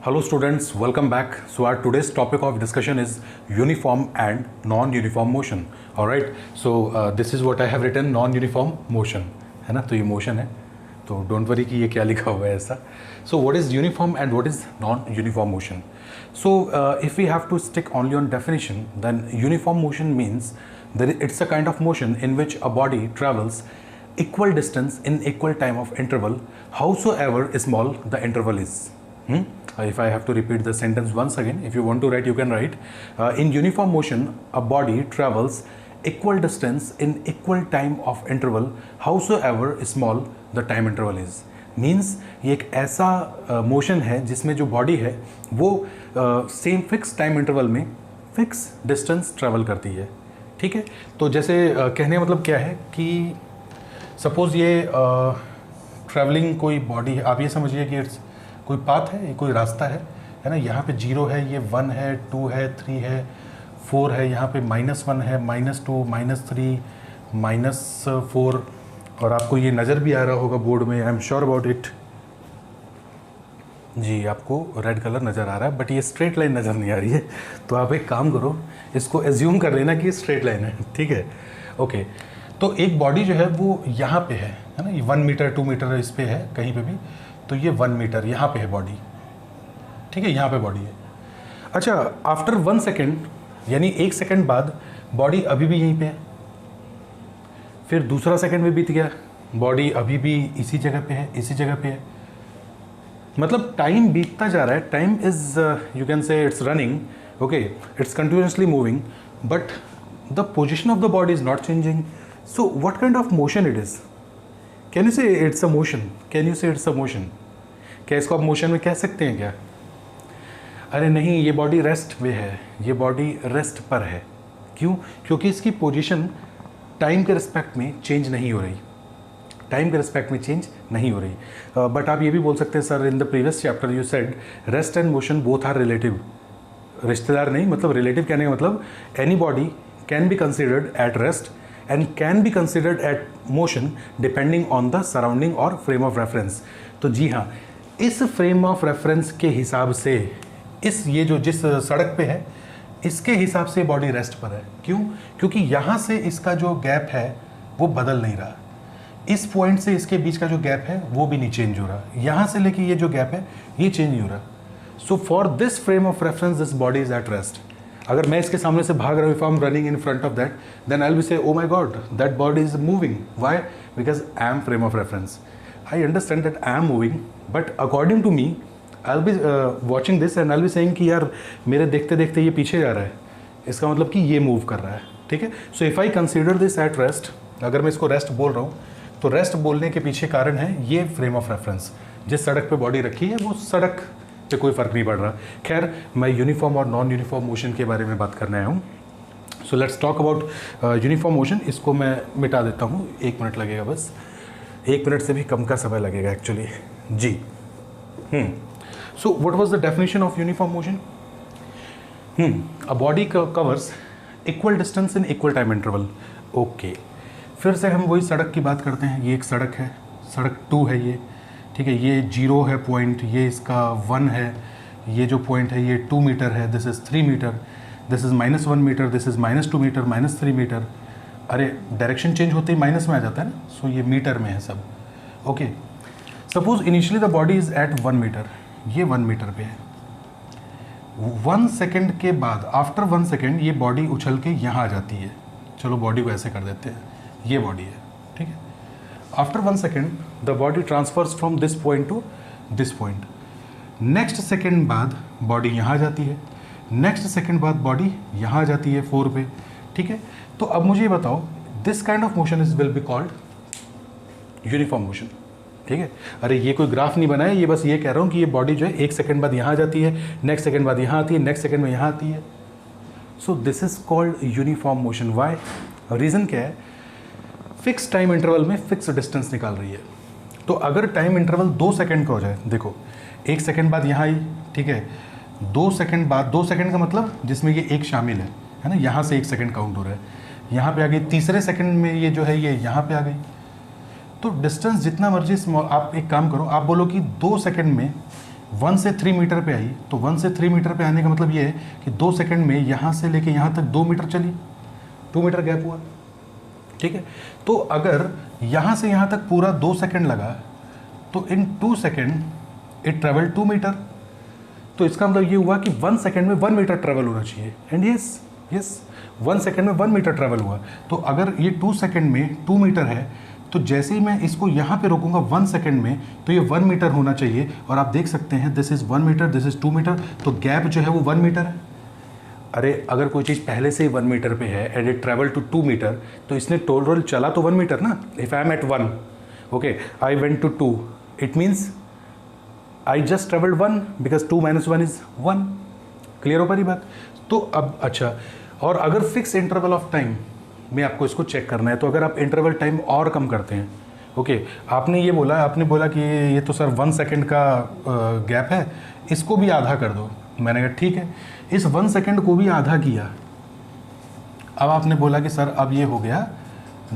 Hello students, welcome back. So our today's topic of discussion is uniform and non-uniform motion. Alright, so this is what I have written, non-uniform motion, है ना. तो ये motion है, तो don't worry कि ये क्या लिखा हुआ है ऐसा. So what is uniform and what is non-uniform motion? So if we have to stick only on definition, then uniform motion means that it's a kind of motion in which a body travels equal distance in equal time of interval, howsoever small the interval is. If I have to repeat the sentence once again, if you want to write, you can write. In uniform motion, a body travels equal distance in equal time of interval, howsoever small the time interval is. Means ये एक ऐसा motion है जिसमें जो body है वो same fix time interval में fix distance travel करती है. ठीक है, तो जैसे कहने का मतलब क्या है कि सपोज़ ये ट्रैवलिंग कोई बॉडी है, आप ये समझिए कि इट्स कोई पाथ है, कोई रास्ता है ना. यहाँ पे 0 है, ये 1 है, 2 है, 3 है, 4 है, यहाँ पे -1 है, -2, -3, -4, और आपको ये नज़र भी आ रहा होगा बोर्ड में. I am sure about it. जी, आपको रेड कलर नज़र आ रहा है, बट ये स्ट्रेट लाइन नज़र नहीं आ रही है. तो आप एक काम करो, इसको एज्यूम कर लेना कि स्ट्रेट लाइन है. ठीक है, ओके. तो एक बॉडी जो है वो यहाँ पे है ना. ये 1 मीटर 2 मीटर इस पे है कहीं पे भी, तो ये 1 मीटर यहाँ पे है बॉडी. ठीक है, यहाँ पे बॉडी है. अच्छा, आफ्टर 1 सेकेंड यानी 1 सेकेंड बाद बॉडी अभी भी यहीं पे है. फिर दूसरा सेकेंड भी बीत गया, बॉडी अभी भी इसी जगह पे है, इसी जगह पे है. मतलब टाइम बीतता जा रहा है. Time is you can say it's running, okay, it's continuously moving, but the position of the body is not changing. So what kind of motion it is? Can you say it's a motion? Can you say it's a motion? क्या इसको आप motion में कह सकते हैं क्या? अरे नहीं, ये बॉडी रेस्ट में है, ये बॉडी रेस्ट पर है. क्यों? क्योंकि इसकी पोजीशन टाइम के रिस्पेक्ट में चेंज नहीं हो रही. टाइम के रिस्पेक्ट में चेंज नहीं हो रही. बट आप ये भी बोल सकते हैं, sir in the previous chapter you said rest and motion both are relative. रिश्तेदार नहीं, मतलब रिलेटिव कहने का मतलब any body can be considered at rest and can be considered at motion depending on the surrounding or frame of reference. तो जी हाँ, इस frame of reference के हिसाब से ये जो जिस सड़क पे है इसके हिसाब से बॉडी रेस्ट पर है. क्यों? क्योंकि यहाँ से इसका जो गैप है वो बदल नहीं रहा. इस पॉइंट से इसके बीच का जो गैप है वो भी नहीं चेंज हो रहा. यहाँ से लेके ये जो गैप है ये चेंज नहीं हो रहा. So for this frame of reference this body is at rest. अगर मैं इसके सामने से भाग रहा हूँ, if I am running in front of that, then I will be say oh my God that body is moving. Why? Because I am frame of reference. I understand that I am moving, but according to me I will be watching this and I will be saying कि यार मेरे देखते देखते ये पीछे जा रहा है, इसका मतलब कि ये मूव कर रहा है. ठीक है, so if I consider this eight rest, अगर मैं इसको रेस्ट बोल रहा हूँ तो रेस्ट बोलने के पीछे कारण है ये फ्रेम ऑफ रेफरेंस. जिस सड़क पे बॉडी रखी है वो सड़क पे कोई फ़र्क नहीं पड़ रहा. खैर, मैं यूनिफॉर्म और नॉन यूनिफॉर्म मोशन के बारे में बात करने आया हूँ. So let's talk about uniform motion. इसको मैं मिटा देता हूँ, 1 मिनट लगेगा बस. 1 मिनट से भी कम का समय लगेगा एक्चुअली. जी. So what was the definition of uniform motion? A body covers equal distance in equal time interval. Okay, फिर से हम वही सड़क की बात करते हैं. ये एक सड़क है, सड़क 2 है ये. ठीक है, ये 0 है पॉइंट, ये इसका 1 है, ये जो पॉइंट है ये 2 मीटर है, this is 3 metre, this is -1 metre, this is -2 metre, -3 metre. अरे डायरेक्शन चेंज होते ही माइनस में आ जाता है ना. सो ये मीटर में है सब. Okay, suppose initially the body is at 1 metre, ये 1 मीटर पे है. 1 सेकेंड के बाद, आफ्टर 1 सेकेंड ये बॉडी उछल के यहाँ आ जाती है. चलो बॉडी को ऐसे कर देते हैं, ये बॉडी है. ठीक है, after 1 second the body transfers from this point to this point. Next second बाद बॉडी यहाँ आ जाती है, नेक्स्ट सेकेंड बाद बॉडी यहाँ आ जाती है 4 पे. ठीक है, तो अब मुझे ये बताओ, this kind of motion is will be called uniform motion. ठीक है, अरे ये कोई ग्राफ नहीं बनाया, ये बस ये कह रहा हूँ कि ये बॉडी जो है 1 सेकेंड बाद यहाँ आ जाती है, नेक्स्ट सेकेंड बाद यहाँ आती है, नेक्स्ट सेकेंड में यहाँ आती है. So this is called uniform motion. Why? Reason क्या है? फिक्स टाइम इंटरवल में फिक्स डिस्टेंस निकाल रही है. तो अगर टाइम इंटरवल 2 सेकेंड का हो जाए, देखो 1 सेकेंड बाद यहाँ आई, ठीक है, 2 सेकेंड बाद, 2 सेकेंड का मतलब जिसमें ये 1 शामिल है ना, यहाँ से 1 सेकेंड काउंट हो रहा है, यहाँ पे आ गई. तीसरे सेकेंड में ये जो है ये यहाँ पे आ गई. तो डिस्टेंस जितना मर्जी स्मॉल, आप एक काम करो, आप बोलो कि 2 सेकेंड में 1 से 3 मीटर पे आई, तो 1 से 3 मीटर पे आने का मतलब ये है कि 2 सेकंड में यहाँ से लेके यहाँ तक 2 मीटर चली, 2 मीटर गैप हुआ, ठीक है। तो अगर यहाँ से यहाँ तक पूरा 2 सेकंड लगा, तो इन 2 सेकंड इट ट्रेवल 2 मीटर। तो इसका मतलब ये हुआ कि 1 सेकंड में 1 मीटर ट्रेवल होना चाहिए। एंड यस 1 सेकंड में 1 मीटर ट्रेवल हुआ। तो अगर ये 2 सेकंड में 2 मीटर है, तो जैसे ही मैं इसको यहाँ पे रोकूंगा 1 सेकंड में, तो ये 1 मीटर होना चाहिए। और आप देख सकते हैं this is 1 metre, this is 2 metre, तो गैप जो है वो 1 मीटर है। अरे अगर कोई चीज़ पहले से ही 1 मीटर पे है and it travel to 2 metre, तो इसने टोटल चला तो 1 मीटर ना। If I am at 1, okay, I went to 2, it means I just travelled 1 because 2 - 1 is 1। Clear हो पारी बात। तो अब अच्छा, और अगर फिक्स इंटरवल ऑफ टाइम में आपको इसको चेक करना है, तो अगर आप इंटरवल टाइम और कम करते हैं, ओके, आपने बोला कि ये तो सर 1 सेकंड का गैप है, इसको भी आधा कर दो। मैंने कहा ठीक है, इस 1 सेकंड को भी आधा किया। अब आपने बोला कि सर अब ये हो गया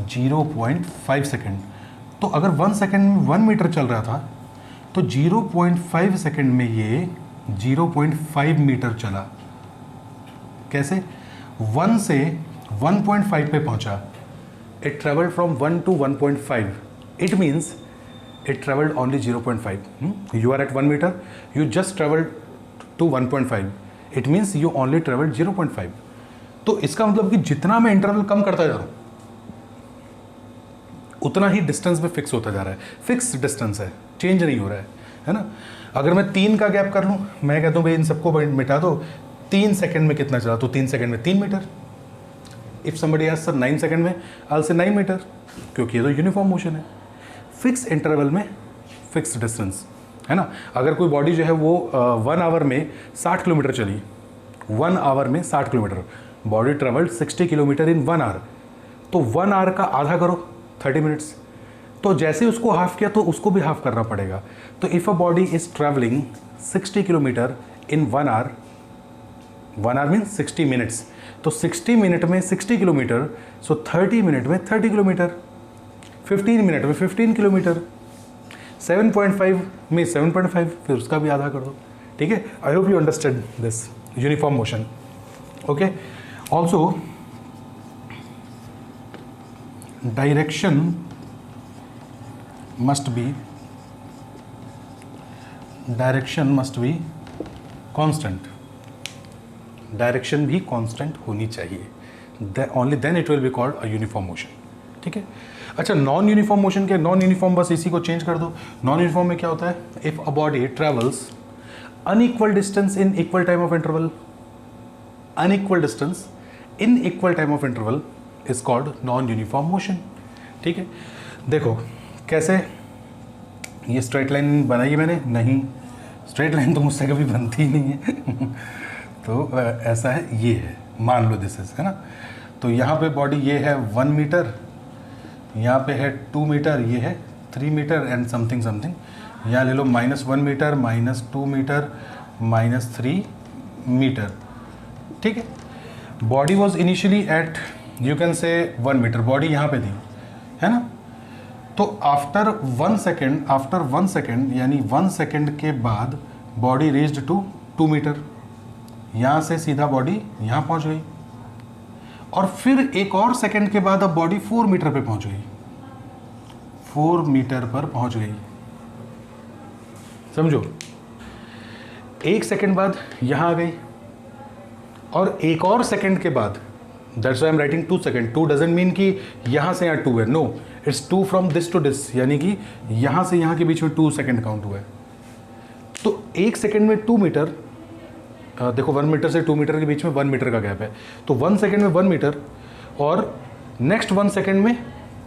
0.5 सेकंड। तो अगर 1 सेकंड में 1 मीटर चल रहा था, तो 0.5 सेकंड में ये 0.5 मीटर चला। कैसे? 1 से 1.5 पे पहुंचा। It travelled from 1 to 1.5। It means it travelled only 0.5। You are at 1 metre, you just travelled to 1.5। It means you only travelled 0.5। तो इसका मतलब कि जितना मैं इंटरवल कम करता जा रहा हूँ, उतना ही डिस्टेंस में फिक्स होता जा रहा है। फिक्स डिस्टेंस है, चेंज नहीं हो रहा है ना। अगर मैं 3 का गैप कर लूँ, मैं कहता हूँ भाई इन सबको मिटा दो, 3 सेकंड में कितना चला, तो 3 सेकंड में 3 metre. If somebody asks sir 9 second में, आई से 9 मीटर, क्योंकि ये तो यूनिफॉर्म मोशन है। फिक्स इंटरवल में फिक्स डिस्टेंस है ना। अगर कोई बॉडी जो है वो 1 आवर में 60 किलोमीटर चली, 1 आवर में 60 kilometre, body travelled 60 kilometre in 1 hour, तो 1 आवर का आधा करो 30 मिनट्स। तो जैसे उसको हाफ किया तो उसको भी हाफ करना पड़ेगा। तो if a body is travelling 60 kilometre in 1 hour, 1 hour means 60 minutes, तो 60 मिनट में 60 किलोमीटर, सो 30 मिनट में 30 किलोमीटर, 15 मिनट में 15 किलोमीटर, 7.5 में 7.5, फिर उसका भी आधा कर दो। ठीक है, I hope you understand this uniform motion. Okay, also direction must be constant। Direction भी कांस्टेंट होनी चाहिए, only then it will be called a uniform motion. ठीक है। अच्छा, नॉन यूनिफॉर्म मोशन के, नॉन यूनिफॉर्म बस इसी को चेंज कर दो। नॉन यूनिफॉर्म में क्या होता है? If a body travels unequal distance in equal time of interval, unequal distance in equal time of interval is called non uniform motion. ठीक है, देखो कैसे, ये स्ट्रेट लाइन बनाई है मैंने? नहीं, स्ट्रेट लाइन तो मुझसे कभी बनती ही नहीं है। तो ऐसा है, ये है, मान लो दिस इज, है ना। तो यहाँ पे बॉडी ये है 1 मीटर, यहाँ पे है 2 मीटर, ये है 3 मीटर एंड समथिंग समथिंग। यहाँ ले लो -1 मीटर, -2 मीटर, -3 मीटर। ठीक है, body was initially at, you can say 1 metre, body यहाँ पे थी, है ना। तो आफ्टर 1 सेकेंड यानी 1 सेकेंड के बाद बॉडी रीच्ड टू 2 मीटर, यहाँ से सीधा बॉडी यहाँ पहुँच गई, और फिर एक और सेकेंड के बाद अब बॉडी 4 मीटर पे पहुँच गई, 4 मीटर पर पहुँच गई। समझो, 1 सेकेंड बाद यहाँ आ गई, और एक और सेकेंड के बाद, that's why I am writing 2 second. 2 doesn't mean कि यहाँ से यहाँ 2 है, no, it's 2 from this to this, यानी कि यहाँ से यहाँ के बीच में 2 सेकेंड काउंट हुआ है। तो 1 सेकेंड में 2 मीटर, देखो 1 मीटर से 2 मीटर के बीच में 1 मीटर का गैप है, तो 1 सेकेंड में 1 मीटर, और नेक्स्ट 1 सेकेंड में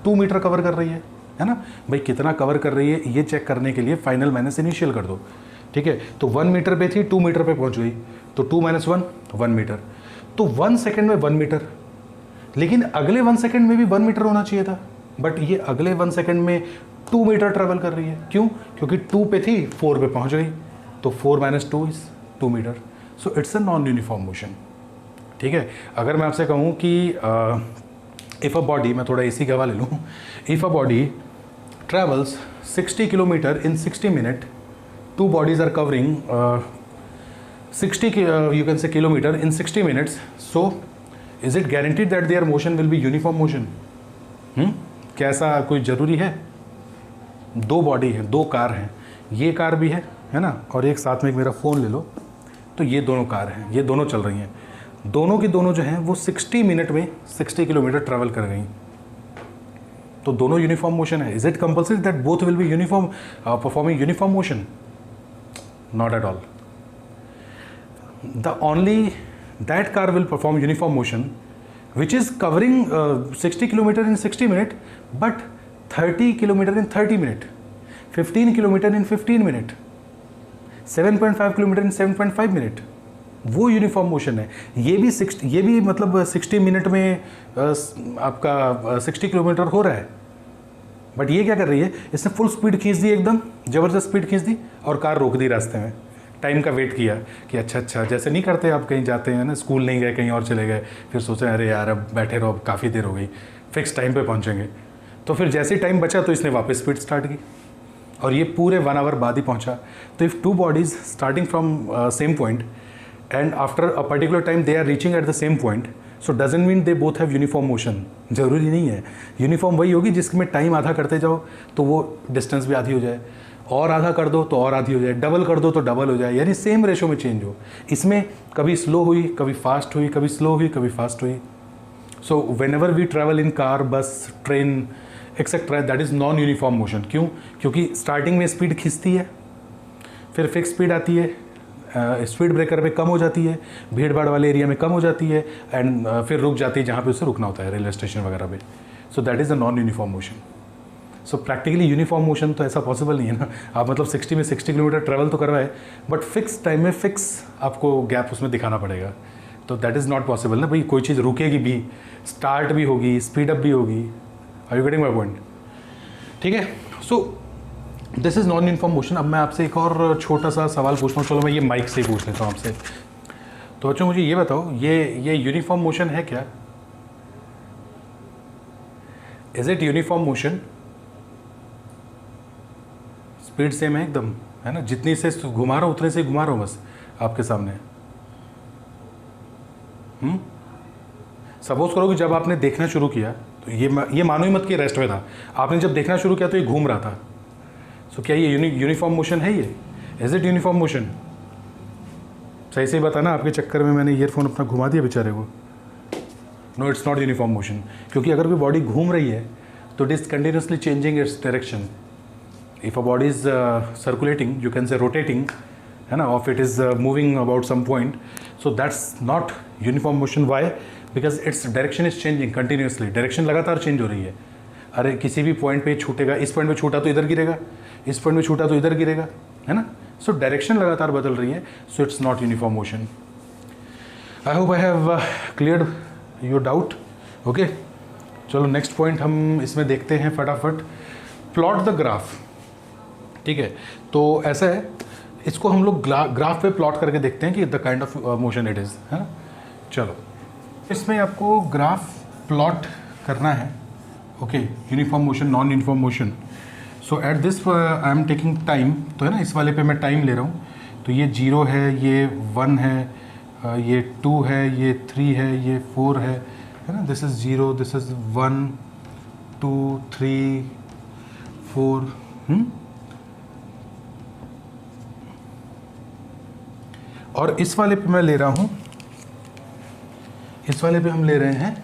2 मीटर कवर कर रही है ना। भाई कितना कवर कर रही है ये चेक करने के लिए फाइनल माइनस इनिशियल कर दो। ठीक है, तो 1 मीटर पे थी, 2 मीटर पे पहुँच गई, तो 2 - 1 1 मीटर, तो 1 सेकेंड में 1 मीटर। लेकिन अगले 1 सेकेंड में भी 1 मीटर होना चाहिए था, बट ये अगले 1 सेकेंड में 2 मीटर ट्रेवल कर रही है। क्यों? क्योंकि 2 पे थी, 4 पे पहुंच गई, तो 4 - 2 is 2 metre. So it's a non uniform motion. ठीक है, अगर मैं आपसे कहूँ कि इफ़ अ बॉडी, मैं थोड़ा इसी का हवाले लूँ, if a body travels 60 kilometre in 60 minute, two bodies are covering 60 you can say kilometer in 60 minutes, so is it guaranteed that their motion will be uniform motion? क्या ऐसा कोई ज़रूरी है? दो बॉडी है, दो कार हैं, ये कार भी है ना, और एक साथ में एक मेरा फ़ोन ले लो, तो ये दोनों कार हैं, ये दोनों चल रही हैं, दोनों की दोनों जो हैं वो 60 मिनट में 60 किलोमीटर ट्रैवल कर गई, तो दोनों यूनिफॉर्म मोशन है. Is it compulsory that both will be uniform performing uniform motion? Not at all. The only that car will perform uniform motion which is covering 60 kilometer in 60 minute, but 30 kilometer in 30 minute, 15 kilometer in 15 minute, 7.5 kilometer in 7.5 minute. वो uniform motion है. ये भी मतलब 60 minute में आपका 60 kilometre हो रहा है, बट ये क्या कर रही है, इसने फुल स्पीड खींच दी, एकदम ज़बरदस्त स्पीड खींच दी और कार रोक दी रास्ते में. टाइम का वेट किया कि अच्छा जैसे नहीं करते आप, कहीं जाते हैं ना, स्कूल नहीं गए, कहीं और चले गए, फिर सोचे अरे यार अब बैठे रहो, अब काफ़ी देर हो गई, फिक्स टाइम पे पहुंचेंगे. तो फिर जैसे ही टाइम बचा तो इसने वापस स्पीड स्टार्ट की और ये पूरे 1 आवर बाद ही पहुंचा. तो if two bodies starting from same point and after a particular time they are reaching at the same point, so doesn't mean they both have uniform motion. ज़रूरी नहीं है. यूनिफॉर्म वही होगी जिसमें टाइम आधा करते जाओ तो वो डिस्टेंस भी आधी हो जाए, और आधा कर दो तो और आधी हो जाए, डबल कर दो तो डबल हो जाए, यानी सेम रेशो में चेंज हो. इसमें कभी स्लो हुई, कभी फास्ट हुई, कभी स्लो हुई, कभी फास्ट हुई. So whenever we travel in car, bus, train etcetera, that is non uniform motion. क्यों? क्योंकि स्टार्टिंग में स्पीड खिंचती है, फिर फिक्स स्पीड आती है, स्पीड ब्रेकर पे कम हो जाती है, भीड़ भाड़ वाले एरिया में कम हो जाती है, एंड फिर रुक जाती है जहाँ पे उसे रुकना होता है, रेलवे स्टेशन वगैरह पे. So that is a non uniform motion. So practically uniform motion तो ऐसा पॉसिबल नहीं है ना. आप मतलब 60 में 60 किलोमीटर ट्रैवल तो करवाए, बट फिक्स टाइम में फिक्स आपको गैप उसमें दिखाना पड़ेगा. तो दैट इज़ नॉट पॉसिबल ना भाई. कोई चीज़ रुकेगी भी, स्टार्ट भी होगी, स्पीड अप भी होगी. Are you getting my point? ठीक है. So this is non uniform motion. अब मैं आपसे एक और छोटा सा सवाल पूछता हूँ. चलो मैं ये माइक से ही पूछ लेता हूँ आपसे. तो बच्चों मुझे ये बताओ, ये यूनिफॉर्म मोशन है क्या? Is it uniform motion? Speed same है एकदम, है ना, जितनी से घुमा रहा हूँ उतने से ही घुमा रहा हूँ बस आपके सामने. सपोज करो कि जब आपने देखना शुरू किया तो ये मानो ही मत कि रेस्ट में था, आपने जब देखना शुरू किया तो ये घूम रहा था. सो क्या ये यूनिफॉर्म मोशन है? ये इज इट यूनिफॉर्म मोशन? सही से ही बताना, आपके चक्कर में मैंने ईयरफोन अपना घुमा दिया बेचारे को. No, it's not uniform motion. क्योंकि अगर कोई बॉडी घूम रही है तो it is continuously changing its direction. If a body is circulating, you can say rotating, है ना, or if it is moving about some point, so that's not uniform motion. Why? Because its direction is changing continuously. Direction लगातार change हो रही है. अरे किसी भी point पे छूटेगा, इस पॉइंट पे छूटा तो इधर गिरेगा, इस पॉइंट पे छूटा तो इधर गिरेगा, है ना. सो डायरेक्शन लगातार बदल रही है. So it's not uniform motion. I hope I have cleared your doubt. Okay, चलो नेक्स्ट पॉइंट हम इसमें देखते हैं फटाफट. Plot the graph. ठीक है, तो ऐसा है, इसको हम लोग ग्राफ पे प्लॉट करके देखते हैं कि the kind of motion it is, है ना. चलो, इसमें आपको ग्राफ प्लॉट करना है. Okay, uniform motion, non uniform motion. So at this I am taking time. तो है ना, इस वाले पे मैं टाइम ले रहा हूँ. तो ये 0 है, ये 1 है, ये 2 है, ये 3 है, ये 4 है ना. This is 0, this is 1 2 3 4. और इस वाले पे मैं ले रहा हूँ, इस वाले पे हम ले रहे हैं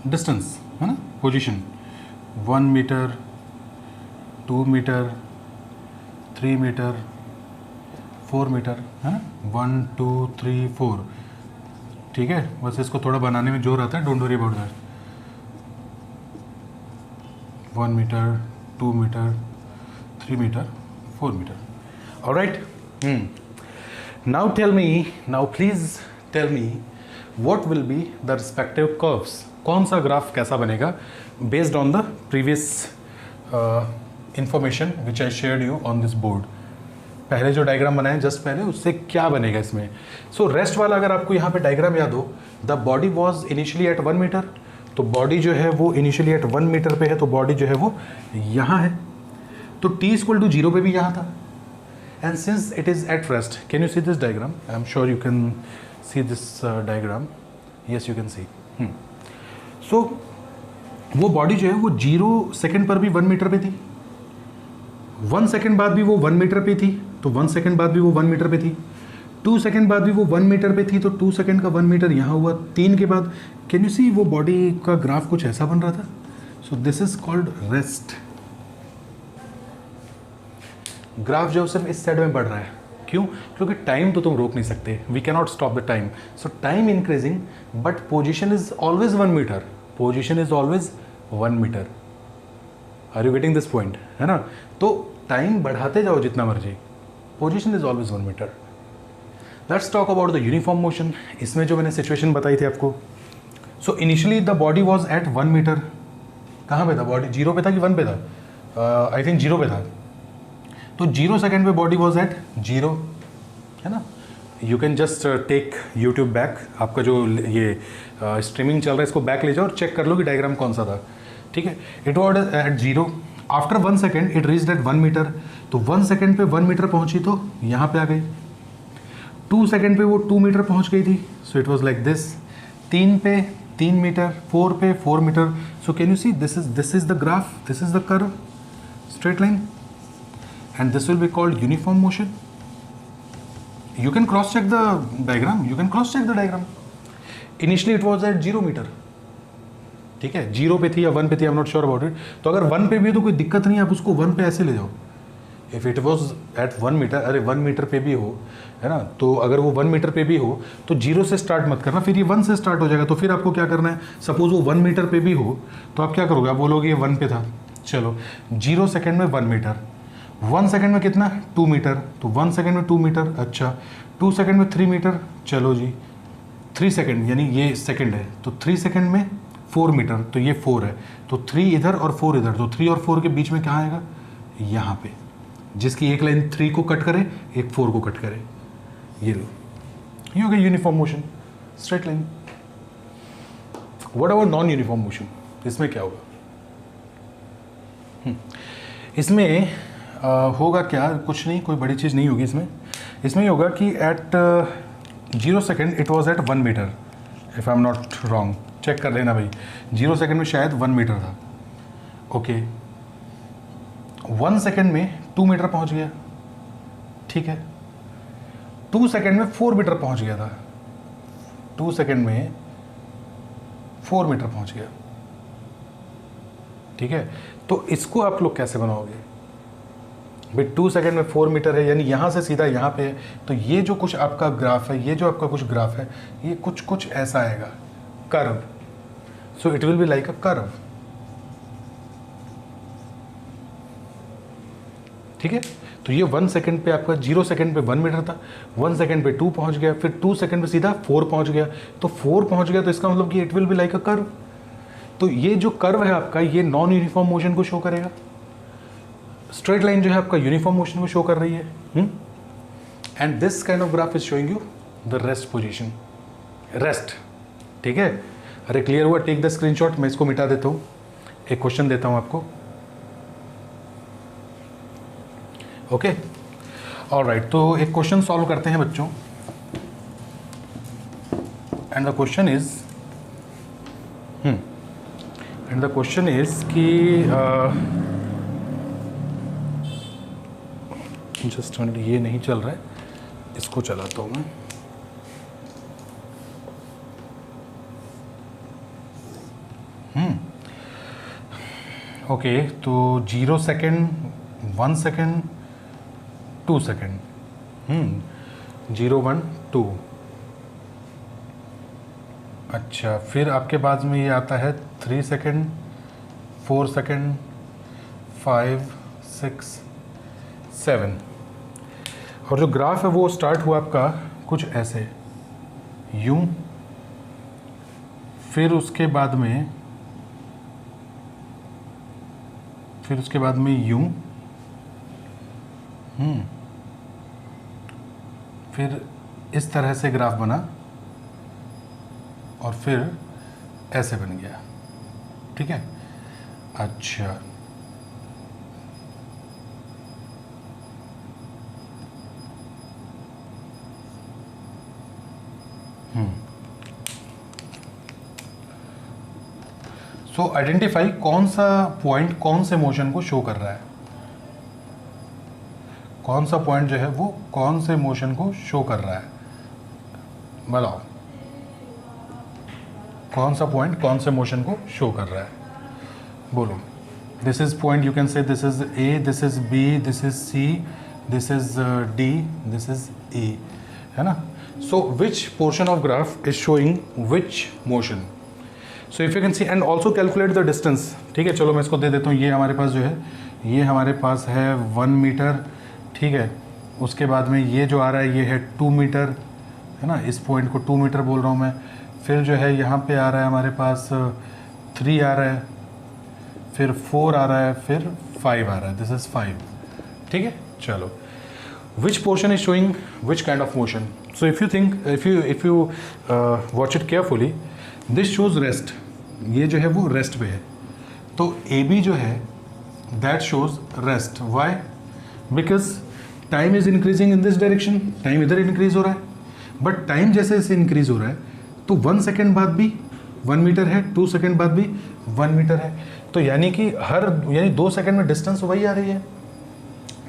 डिस्टेंस, है ना, position. 1 metre, 2 metre, 3 metre, 4 metre, है ना. 1 2 3 4. ठीक है, बस इसको थोड़ा बनाने में जोर आता है. Don't worry about that. 1 metre, 2 metre, 3 metre, 4 metre. All right. Now please tell me what will be the respective curves. कौन सा ग्राफ कैसा बनेगा based on the previous information which I shared you on this board. पहले जो diagram बनाया just पहले, उससे क्या बनेगा इसमें. सो रेस्ट वाला अगर आपको यहाँ पे डायग्राम याद हो, the body was initially at 1 metre. तो बॉडी जो है वो इनिशियली एट 1 मीटर पे है, तो बॉडी जो है वो यहाँ है. तो t इक्वल टू 0 पे भी यहाँ था, and since it is at rest, can you see this diagram? I am sure you can see this diagram, yes you can see. So वो बॉडी जो है वो 0 सेकेंड पर भी 1 मीटर पे थी, 1 सेकेंड बाद भी वो 1 मीटर पे थी, तो 1 सेकेंड बाद भी वो 1 मीटर पे थी, 2 सेकेंड बाद भी वो 1 मीटर पे थी, तो 2 सेकेंड का 1 मीटर यहाँ हुआ, 3 के बाद कैन यू सी वो बॉडी का ग्राफ कुछ ऐसा बन रहा था। सो this is called rest. Graph जो सिर्फ इस साइड में बढ़ रहा है, क्यों? क्योंकि टाइम तो तुम रोक नहीं सकते, we can not stop the time, so time increasing but position is always 1 metre, position is always 1 metre. Are you getting this point? है ना? तो टाइम बढ़ाते जाओ जितना मर्जी, position is always 1 metre. Let's talk about the uniform motion. इसमें जो मैंने सिचुएशन बताई थी आपको, so initially the body was at 1 metre. कहाँ पे था बॉडी? 0 पे था कि 1 पे था? आई थिंक 0 पे था। तो 0 सेकेंड पे बॉडी वॉज एट 0, है ना? You can just take YouTube back, आपका जो ये स्ट्रीमिंग चल रहा है इसको बैक ले जाओ और चेक कर लो कि डायग्राम कौन सा था, ठीक है? It was at 0, after 1 second it reached at 1 metre, तो 1 सेकेंड पे 1 मीटर पहुंची तो यहाँ पे आ गई, 2 सेकेंड पे वो 2 मीटर पहुंच गई थी, so it was like this, 3 पे 3 मीटर, 4 पे 4 metre. So can you see this is the graph, this is the curve, straight line, and this will be called uniform motion. You can cross check the diagram, you can cross check the diagram. Initially it was at 0 meter, ठीक है? 0 पे थी या 1 पे थी, आई am not sure about it. तो अगर 1 पे भी है तो कोई दिक्कत नहीं है, आप उसको 1 पे ऐसे ले जाओ। If it was at 1 metre, अरे 1 मीटर पे भी हो, है ना? तो अगर वो 1 मीटर पे भी हो तो 0 से स्टार्ट मत करना, फिर ये 1 से स्टार्ट हो जाएगा। तो फिर आपको क्या करना है, सपोज वो 1 मीटर पे भी हो तो आप क्या करोगे? आप बोलोगे ये 1 पे था, चलो 0 सेकेंड में 1 मीटर, 1 सेकेंड में कितना? 2 मीटर, तो 1 सेकेंड में 2 मीटर, अच्छा 2 सेकेंड में 3 मीटर, चलो जी 3 सेकेंड, यानी ये सेकेंड है, तो 3 सेकेंड में 4 मीटर, तो ये 4 है, तो 3 इधर और 4 इधर, तो 3 और 4 के बीच में कहाँ आएगा? यहाँ पे, जिसकी एक लाइन 3 को कट करे, एक 4 को कट करे, ये लो, ये हो गया uniform motion, straight line. What about non uniform motion? इसमें क्या होगा? इसमें होगा क्या? कुछ नहीं, कोई बड़ी चीज़ नहीं होगी इसमें। इसमें ये होगा कि at 0 second it was at 1 metre, if I am not wrong, check कर लेना भाई। 0 सेकेंड में शायद 1 मीटर था, ओके। 1 सेकेंड में 2 मीटर पहुंच गया, ठीक है। 2 सेकेंड में 4 मीटर पहुंच गया था, 2 सेकेंड में 4 मीटर पहुंच गया, ठीक है। तो इसको आप लोग कैसे बनाओगे भाई? 2 सेकेंड में 4 मीटर है, यानी यहाँ से सीधा यहाँ पे है, तो ये जो कुछ आपका ग्राफ है, ये जो आपका कुछ ग्राफ है, ये कुछ ऐसा आएगा, curve. So it will be like a curve, ठीक है। तो ये 1 सेकेंड पे आपका 0 सेकेंड पे 1 मीटर था, 1 सेकेंड पे 2 पहुंच गया, फिर 2 सेकेंड पे सीधा 4 पहुंच गया, तो 4 पहुंच गया, तो इसका मतलब कि it will be like a curve. तो ये जो कर्व है आपका, ये नॉन यूनिफॉर्म मोशन को शो करेगा, स्ट्रेट लाइन जो है आपका यूनिफॉर्म मोशन को शो कर रही है। And this kind of graph is showing you the rest position, rest, ठीक है। अरे क्लियर हुआ? टेक द स्क्रीनशॉट, मैं इसको मिटा देता हूँ, एक क्वेश्चन देता हूँ आपको, ओके। ऑलराइट, तो एक क्वेश्चन सॉल्व करते हैं बच्चों, एंड द क्वेश्चन इज कि जस्ट ये नहीं चल रहा है, इसको चलाता हूँ मैं। ओके, तो 0 सेकेंड, 1 सेकेंड, 2 सेकेंड, 0 1 2, अच्छा, फिर आपके बाद में ये आता है 3 सेकेंड, 4 सेकेंड, 5 6 7, और जो ग्राफ है वो स्टार्ट हुआ आपका कुछ ऐसे, यूं, फिर उसके बाद में यूं, फिर इस तरह से ग्राफ बना, और फिर ऐसे बन गया, ठीक है। अच्छा, सो आइडेंटिफाई कौन सा पॉइंट कौन से मोशन को शो कर रहा है, कौन सा पॉइंट जो है वो कौन से मोशन को शो कर रहा है, बताओ कौन सा पॉइंट कौन से मोशन को शो कर रहा है, बोलो। This is point, you can say this is A, this is B, this is C, this is D, this is E, है ना। So which portion of graph is showing which motion, so if you can see and also calculate the distance. ठीक है, चलो मैं इसको दे देता हूँ। ये हमारे पास जो है, ये हमारे पास है 1 मीटर, ठीक है। उसके बाद में ये जो आ रहा है ये है 2 मीटर, है ना, इस पॉइंट को 2 मीटर बोल रहा हूँ मैं। फिर जो है यहाँ पे आ रहा है हमारे पास 3 आ रहा है, फिर 4 आ रहा है, फिर 5 आ रहा है, दिस इज 5, ठीक है। चलो, which portion is showing which kind of motion, so if you think, if you watch it carefully, this shows rest, ये जो है वो रेस्ट पे है। तो ए बी जो है that shows rest, why, because time is increasing in this direction, time इधर इंक्रीज हो रहा है, बट टाइम जैसे जैसे इंक्रीज हो रहा है तो 1 सेकेंड बाद भी 1 मीटर है, 2 सेकेंड बाद भी 1 मीटर है, तो यानी कि यानी 2 सेकेंड में डिस्टेंस वही आ रही है,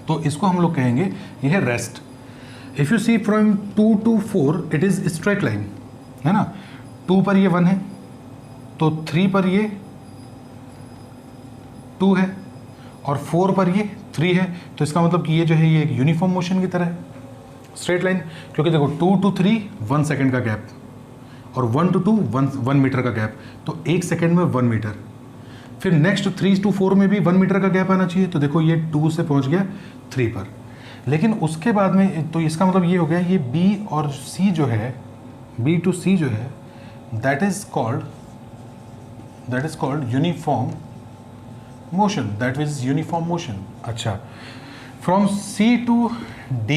तो इसको हम लोग कहेंगे ये है rest. If you see from 2 to 4 it is straight line, है ना। 2 पर ये 1 है, तो 3 पर ये 2 है, और 4 पर ये 3 है, तो इसका मतलब कि ये जो है ये एक यूनिफॉर्म मोशन की तरह है, स्ट्रेट लाइन। क्योंकि देखो 2 to 3 1 सेकेंड का गैप, और 1 to 2 1 मीटर का गैप, तो 1 सेकेंड में 1 मीटर। फिर नेक्स्ट 3 to 4 में भी 1 मीटर का गैप आना चाहिए, तो देखो ये 2 से पहुंच गया 3 पर। लेकिन उसके बाद में तो इसका मतलब ये हो गया, ये B और C जो है, B to C जो है, that is called uniform motion, that is uniform motion. अच्छा, फ्रॉम C to D,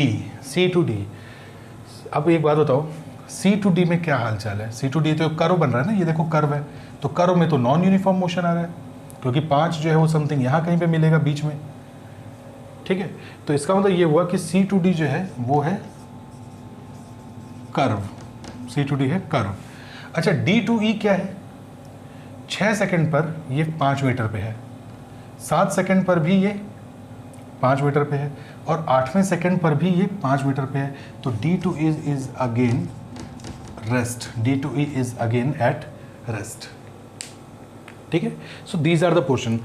अब एक बात बताओ, C to D में क्या हाल चाल है। C to D तो कर्व बन रहा है ना, ये देखो कर्व है, तो कर्व में तो नॉन यूनिफॉर्म मोशन आ रहा है, क्योंकि 5 जो है वो समथिंग यहाँ कहीं पे मिलेगा बीच में, ठीक है। तो इसका मतलब ये हुआ कि C to D जो है वो है कर्व, C to D है कर्व। अच्छा, D to E क्या है, 6 सेकंड पर ये 5 मीटर पे है, 7 सेकंड पर भी ये 5 मीटर पे है, और 8वें सेकंड पर भी ये 5 मीटर पे है, तो D to E is again rest, D to E is again at rest, ठीक है। So these are the portion.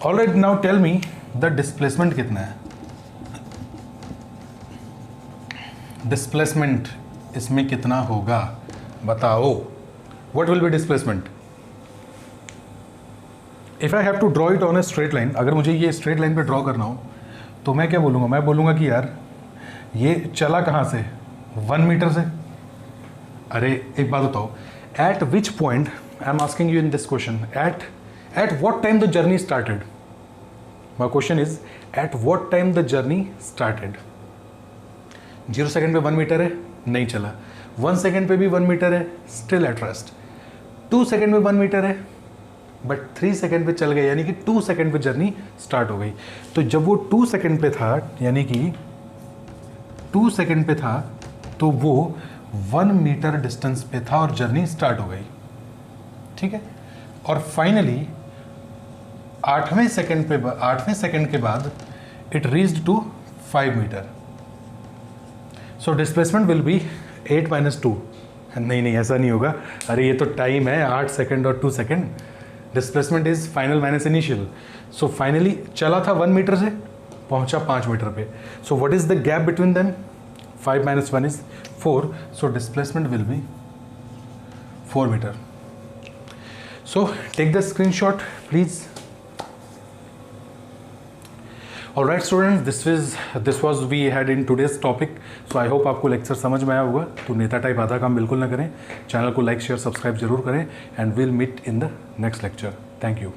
Alright, now tell me the displacement कितना है। डिस्प्लेसमेंट इसमें कितना होगा बताओ, what will be displacement. If I have to draw it on a straight line, अगर मुझे ये स्ट्रेट लाइन पे ड्रॉ करना हो तो मैं क्या बोलूँगा, मैं बोलूँगा कि यार ये चला कहाँ से, 1 मीटर से। अरे एक बात बताओ, eight which point, I am asking you in this question, at what time the journey started. My question is at what time the journey started. 0 second पे 1 मीटर है, नहीं चला। 1 सेकेंड पे भी 1 मीटर है, स्टिल एट रेस्ट। 2 सेकेंड में 1 metre है, but 3 second पे चल गए, यानी कि 2 सेकेंड पे जर्नी स्टार्ट हो गई। तो जब वो 2 सेकेंड पे था, यानी कि 2 सेकेंड पे था, तो वो 1 मीटर डिस्टेंस पे था और जर्नी स्टार्ट हो गई, ठीक है। और फाइनली 8वें सेकेंड के बाद it reached to 5 metre. So displacement will be 8 - 2। नहीं, ऐसा नहीं होगा। अरे ये तो टाइम है, 8 सेकेंड और 2 second. Displacement is final minus initial. So finally चला था 1 मीटर से, पहुंचा 5 मीटर पे। So what is the gap between them, 5 - 1 is 4। So displacement will be 4 metre. So take the screenshot please. Alright students, this was we had in today's topic. So I hope आपको lecture समझ में आया होगा। तो नेता type आधा काम बिल्कुल ना करें, चैनल को लाइक शेयर सब्सक्राइब जरूर करें, and will meet in the next lecture. Thank you.